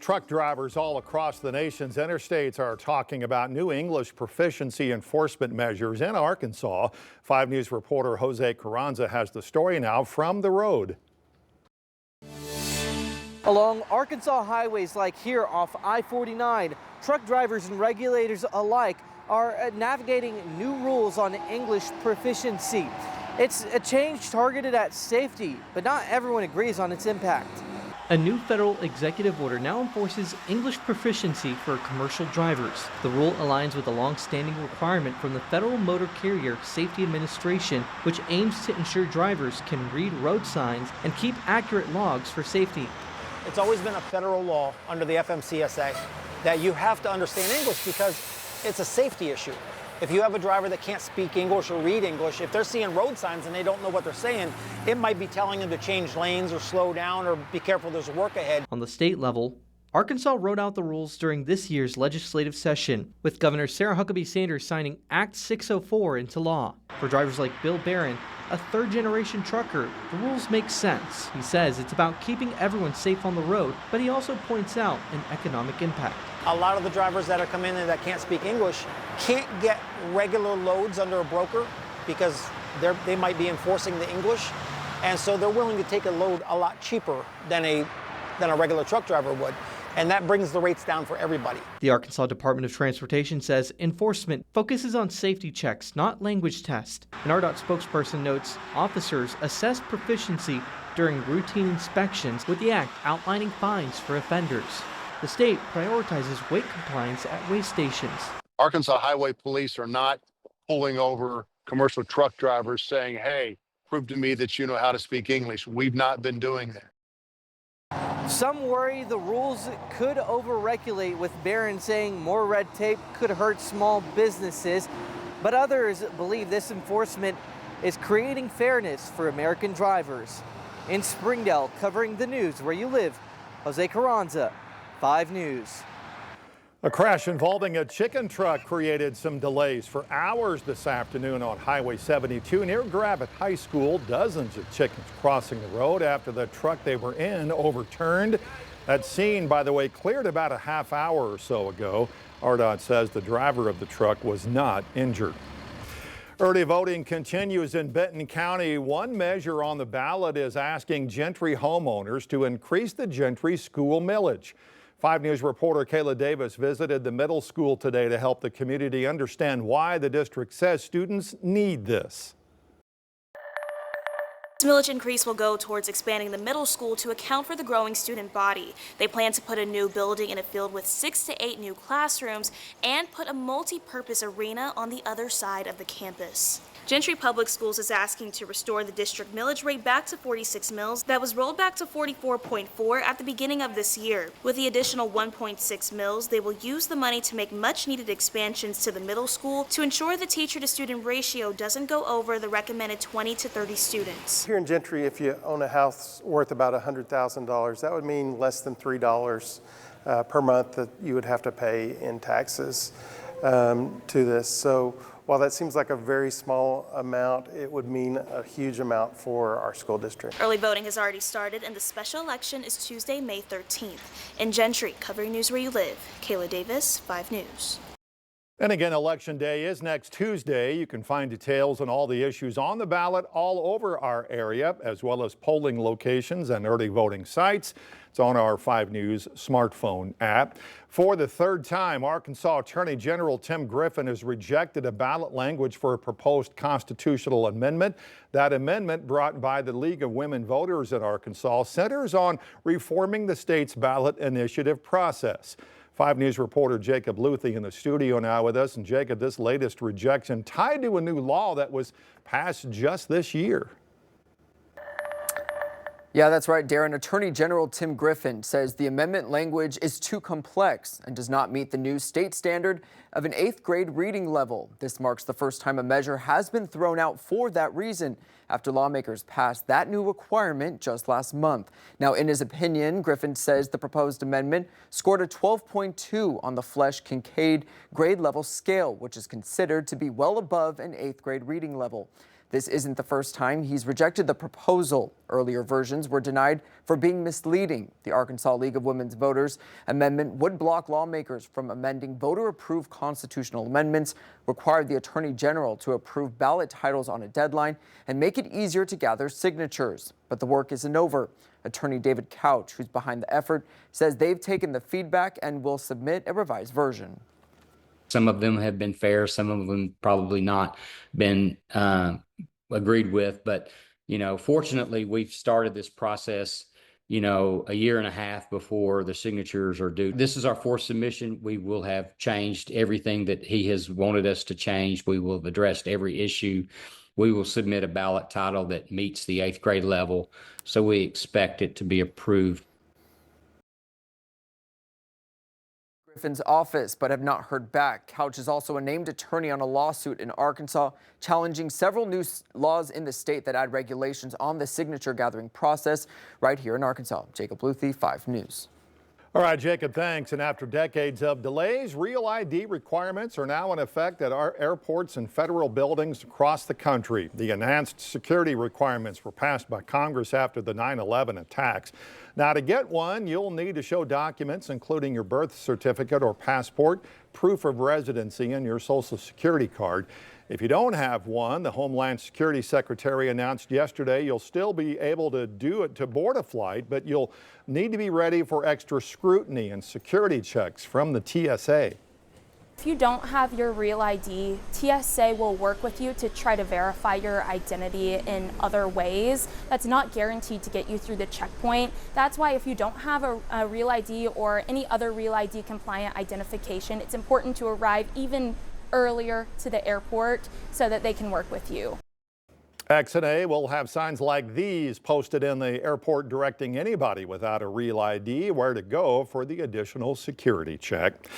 Truck drivers all across the nation's interstates are talking about new English proficiency enforcement measures in Arkansas. 5 News reporter Jose Carranza has the story now from the road. Along Arkansas highways like here off I-49, truck drivers and regulators alike are navigating new rules on English proficiency. It's a change targeted at safety, but not everyone agrees on its impact. A new federal executive order now enforces English proficiency for commercial drivers. The rule aligns with a long-standing requirement from the Federal Motor Carrier Safety Administration, which aims to ensure drivers can read road signs and keep accurate logs for safety. It's always been a federal law under the FMCSA that you have to understand English because it's a safety issue. If you have a driver that can't speak English or read English, if they're seeing road signs and they don't know what they're saying, it might be telling them to change lanes or slow down or be careful, there's work ahead. On the state level, Arkansas wrote out the rules during this year's legislative session, with Governor Sarah Huckabee Sanders signing Act 604 into law. For drivers like Bill Barron, a third-generation trucker, the rules make sense. He says it's about keeping everyone safe on the road, but he also points out an economic impact. A lot of the drivers that are coming in that can't speak English can't get regular loads under a broker because they might be enforcing the English, and so they're willing to take a load a lot cheaper than a regular truck driver would. And that brings the rates down for everybody. The Arkansas Department of Transportation says enforcement focuses on safety checks, not language tests. An RDOT spokesperson notes officers assess proficiency during routine inspections, with the act outlining fines for offenders. The state prioritizes weight compliance at weigh stations. Arkansas Highway Police are not pulling over commercial truck drivers saying, hey, prove to me that you know how to speak English. We've not been doing that. Some worry the rules could over-regulate, with Barron saying more red tape could hurt small businesses. But others believe this enforcement is creating fairness for American drivers. In Springdale, covering the news where you live, Jose Carranza, 5 News. A crash involving a chicken truck created some delays for hours this afternoon on Highway 72 near Gravette High School. Dozens of chickens crossing the road after the truck they were in overturned. That scene, by the way, cleared about a half hour or so ago. RDOT says the driver of the truck was not injured. Early voting continues in Benton County. One measure on the ballot is asking Gentry homeowners to increase the Gentry School millage. 5 News reporter Kayla Davis visited the middle school today to help the community understand why the district says students need this. This millage increase will go towards expanding the middle school to account for the growing student body. They plan to put a new building in a field with 6 to 8 new classrooms and put a multi-purpose arena on the other side of the campus. Gentry Public Schools is asking to restore the district millage rate back to 46 mils that was rolled back to 44.4 at the beginning of this year. With the additional 1.6 mils, they will use the money to make much-needed expansions to the middle school to ensure the teacher-to-student ratio doesn't go over the recommended 20 to 30 students. Here in Gentry, if you own a house worth about $100,000, that would mean less than $3 per month that you would have to pay in taxes to this. So while that seems like a very small amount, it would mean a huge amount for our school district. Early voting has already started, and the special election is Tuesday, May 13th. In Gentry, covering news where you live, Kayla Davis, 5 News. And again, Election Day is next Tuesday. You can find details on all the issues on the ballot all over our area, as well as polling locations and early voting sites. It's on our 5 News smartphone app. For the third time, Arkansas Attorney General Tim Griffin has rejected a ballot language for a proposed constitutional amendment. That amendment, brought by the League of Women Voters in Arkansas, centers on reforming the state's ballot initiative process. 5 News reporter Jacob Luthi in the studio now with us. And Jacob, this latest rejection tied to a new law that was passed just this year. Yeah, that's right, Darren. Attorney General Tim Griffin says the amendment language is too complex and does not meet the new state standard of an 8th grade reading level. This marks the first time a measure has been thrown out for that reason after lawmakers passed that new requirement just last month. Now, in his opinion, Griffin says the proposed amendment scored a 12.2 on the Flesch-Kincaid grade level scale, which is considered to be well above an 8th grade reading level. This isn't the first time he's rejected the proposal. Earlier versions were denied for being misleading. The Arkansas League of Women's Voters amendment would block lawmakers from amending voter-approved constitutional amendments, require the Attorney General to approve ballot titles on a deadline, and make it easier to gather signatures. But the work isn't over. Attorney David Couch, who's behind the effort, says they've taken the feedback and will submit a revised version. Some of them have been fair, some of them probably not been agreed with. But, fortunately, we've started this process, a year and a half before the signatures are due. This is our fourth submission. We will have changed everything that he has wanted us to change. We will have addressed every issue. We will submit a ballot title that meets the 8th grade level. So we expect it to be approved. Griffin's office, but have not heard back. Couch is also a named attorney on a lawsuit in Arkansas challenging several new laws in the state that add regulations on the signature gathering process right here in Arkansas. Jacob Luthi, 5 News. All right, Jacob, thanks. And after decades of delays, real ID requirements are now in effect at our airports and federal buildings across the country. The enhanced security requirements were passed by Congress after the 9/11 attacks. Now, to get one, you'll need to show documents including your birth certificate or passport, proof of residency, and your Social Security card. If you don't have one, the Homeland Security Secretary announced yesterday you'll still be able to do it to board a flight, but you'll need to be ready for extra scrutiny and security checks from the TSA. If you don't have your real ID, TSA will work with you to try to verify your identity in other ways. That's not guaranteed to get you through the checkpoint. That's why if you don't have a real ID or any other real ID compliant identification, it's important to arrive even earlier to the airport so that they can work with you. XNA will have signs like these posted in the airport directing anybody without a real ID where to go for the additional security check.